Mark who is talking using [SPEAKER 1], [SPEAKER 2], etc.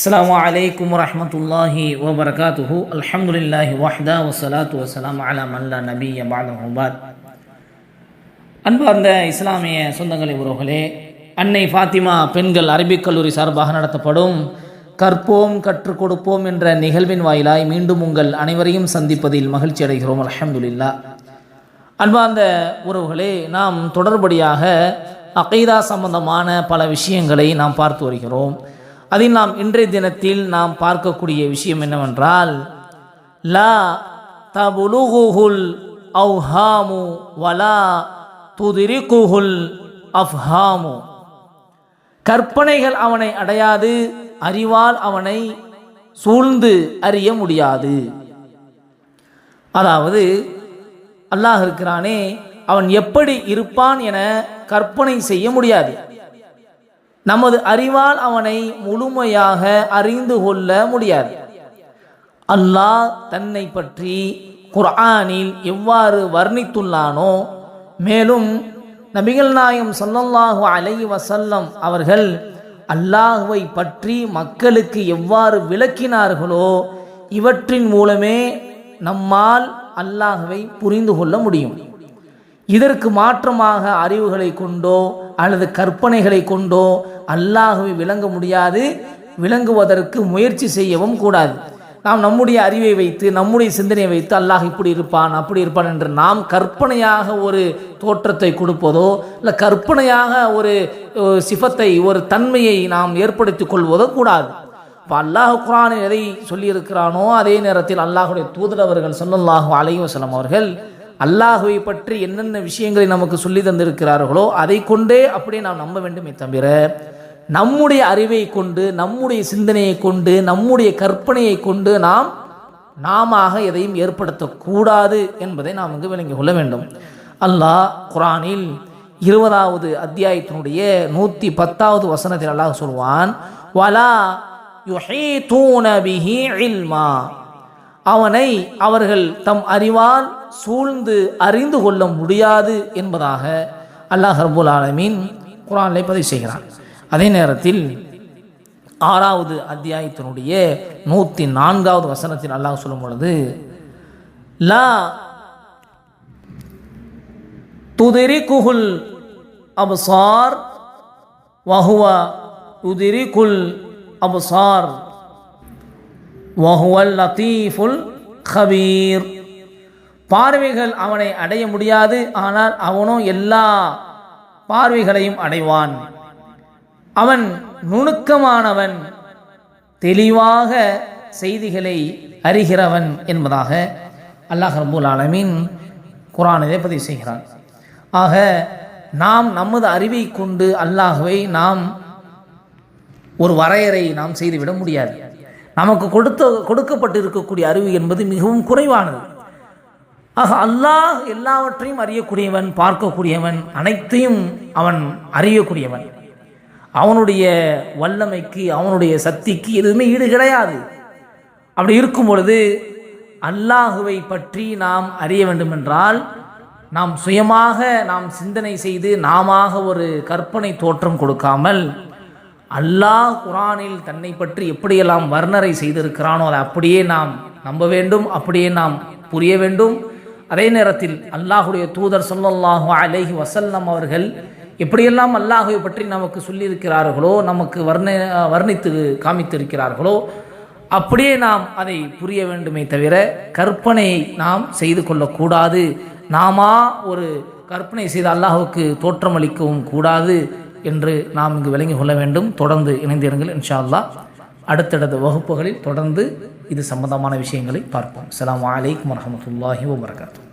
[SPEAKER 1] அஸ்ஸலாமு அலைக்கும் வரஹ்மத்துல்லாஹி வபரகாத்துஹு. அல்ஹம்துலில்லாஹி வஹ்தா வஸ்ஸலாத்து வஸ்ஸலாமு அலா மன் லா நபிய்ய பஅதஹு பாத். அன்பார்ந்த இஸ்லாமிய சொந்தங்களே, உறவுகளே, அன்னை ஃபாத்திமா பெண்கள் அரபிக் கல்லூரி சார்பாக நடத்தப்படும் கற்போம் கற்றுக் கொடுப்போம் என்ற நிகழ்வின் வாயிலாய் மீண்டும் உங்கள் அனைவரையும் சந்திப்பதில் மகிழ்ச்சி அடைகிறோம். அல்ஹம்துலில்லாஹ். அன்பார்ந்த உறவுகளே, நாம் தொடர்படியாக அகீதா சம்பந்தமான பல விஷயங்களை நாம் பார்த்து வருகிறோம். அதில் நாம் இன்றைய தினத்தில் நாம் பார்க்கக்கூடிய விஷயம் என்னவென்றால், லா தபுலுகுல் அவ்ஹாமு வலா துதிரிகுல் அஃப்ஹாமு. கற்பனைகள் அவனை அடையாது, அறிவால் அவனை சூழ்ந்து அறிய முடியாது. அதாவது அல்லாஹ் இருக்கிறானே, அவன் எப்படி இருப்பான் என கற்பனை செய்ய முடியாது. நமது அறிவால் அவனை முழுமையாக அறிந்து கொள்ள முடியாது. அல்லாஹ் தன்னை பற்றி குர்ஆனில் எவ்வாறு வர்ணித்துள்ளானோ, மேலும் நபிகள் நாயகம் ஸல்லல்லாஹு அலைஹி வஸல்லம் அவர்கள் அல்லாஹ்வை பற்றி மக்களுக்கு எவ்வாறு விளக்கினார்களோ, இவற்றின் மூலமே நம்மால் அல்லாஹ்வை புரிந்து கொள்ள முடியும். இதற்கு மாற்றமாக அறிவுகளை கொண்டோ அல்லது கற்பனைகளை கொண்டோ அல்லாஹ்வை விளங்க முடியாது. விளங்குவதற்கு முயற்சி செய்யவும் கூடாது. நாம் நம்முடைய அறிவை வைத்து, நம்முடைய சிந்தனையை வைத்து அல்லாஹ் இப்படி இருப்பான் அப்படி இருப்பான் என்று நாம் கற்பனையாக ஒரு தோற்றத்தை கொடுப்பதோ இல்லை கற்பனையாக ஒரு சிஃபத்தை, ஒரு தன்மையை நாம் ஏற்படுத்திக் கொள்வதோ கூடாது. இப்போ அல்லாஹ் குர்ஆனில் எதை சொல்லியிருக்கிறானோ, அதே நேரத்தில் அல்லாஹுடைய தூதர் அவர்கள் ஸல்லல்லாஹு அலைஹி வஸல்லம் அவர்கள் அல்லாஹுவை பற்றி என்னென்ன விஷயங்களை நமக்கு சொல்லி தந்திருக்கிறார்களோ அதை கொண்டே அப்படியே நாம் நம்ப வேண்டுமே தவிர, நம்முடைய அறிவை கொண்டு, நம்முடைய சிந்தனையை கொண்டு, நம்முடைய கற்பனையை கொண்டு நாம எதையும் ஏற்படுத்தக்கூடாது என்பதை நாம் இங்கு விளங்கிக் கொள்ள வேண்டும். அல்லாஹ் குர்ஆனில் 20வது அத்தியாயத்தினுடைய 110வது வசனத்தில் அல்லாஹ் சொல்வான், வலா யுஹீதூன பிஹி இல்மா. அவனை அவர்கள் தம் அறிவால் சூழ்ந்து அறிந்து கொள்ள முடியாது என்பதாக அல்லாஹ் ரப்பல் ஆலமீன் குர்ஆனிலே பதிவு செய்கிறான். அதே நேரத்தில் 6வது அத்தியாயத்தினுடைய 104வது வசனத்தில் அல்லாஹ் சொல்லும் பொழுது, லா துதிரிகுல் அப்சார் வஹுவ யுதிரிகுல் அப்சார் வஹுவல் லதீஃபுல் கபீர். பார்வைகள் அவனை அடைய முடியாது, ஆனால் அவனோ எல்லா பார்வைகளையும் அடைவான். அவன் நுணுக்கமானவன், தெளிவாக செய்திகளை அறிகிறவன் என்பதாக அல்லாஹ் ரப்பல் ஆலமீன் குர்ஆனிலே பதிவு செய்கிறான். ஆக நாம் நமது அறிவை கொண்டு அல்லாஹ்வை நாம் ஒரு வரையறை நாம் செய்துவிட முடியாது. நமக்கு கொடுக்கப்பட்டிருக்கக்கூடிய அறிவு என்பது மிகவும் குறைவானது. ஆக அல்லாஹ் எல்லாவற்றையும் அறியக்கூடியவன், பார்க்கக்கூடியவன், அனைத்தையும் அவன் அறியக்கூடியவன். அவனுடைய வல்லமைக்கு, அவனுடைய சக்திக்கு எதுவுமே ஈடு கிடையாது. அப்படி இருக்கும் பொழுது அல்லாஹுவை பற்றி நாம் அறிய வேண்டுமென்றால் நாம் சுயமாக நாம் சிந்தனை செய்து நாம ஒரு கற்பனை தோற்றம் கொடுக்காமல், அல்லாஹ் குர்ஆனில் தன்னை பற்றி எப்படியெல்லாம் வர்ணனை செய்திருக்கிறானோ அதை அப்படியே நாம் நம்ப வேண்டும், அப்படியே நாம் புரிய வேண்டும். அதே நேரத்தில் அல்லாஹுடைய தூதர் ஸல்லல்லாஹு அலைஹி வஸல்லம் அவர்கள் எப்படியெல்லாம் அல்லாஹுவை பற்றி நமக்கு சொல்லியிருக்கிறார்களோ, நமக்கு வர்ணித்து காமித்திருக்கிறார்களோ, அப்படியே நாம் அதை புரிய வேண்டுமே தவிர கற்பனையை நாம் செய்து கொள்ளக்கூடாது. நாம ஒரு கற்பனை செய்து அல்லாஹுக்கு தோற்றமளிக்கவும் கூடாது என்று நாம் இங்கு விளங்கிக் கொள்ள வேண்டும். தொடர்ந்து இணைந்திருங்கள். இன்ஷா அல்லாஹ் அடுத்தடுத்த வகுப்புகளில் தொடர்ந்து இது சம்பந்தமான விஷயங்களை பார்ப்போம். அஸ்ஸலாமு அலைக்கும் வரஹ்மத்துல்லாஹி வபரகாத்துஹு.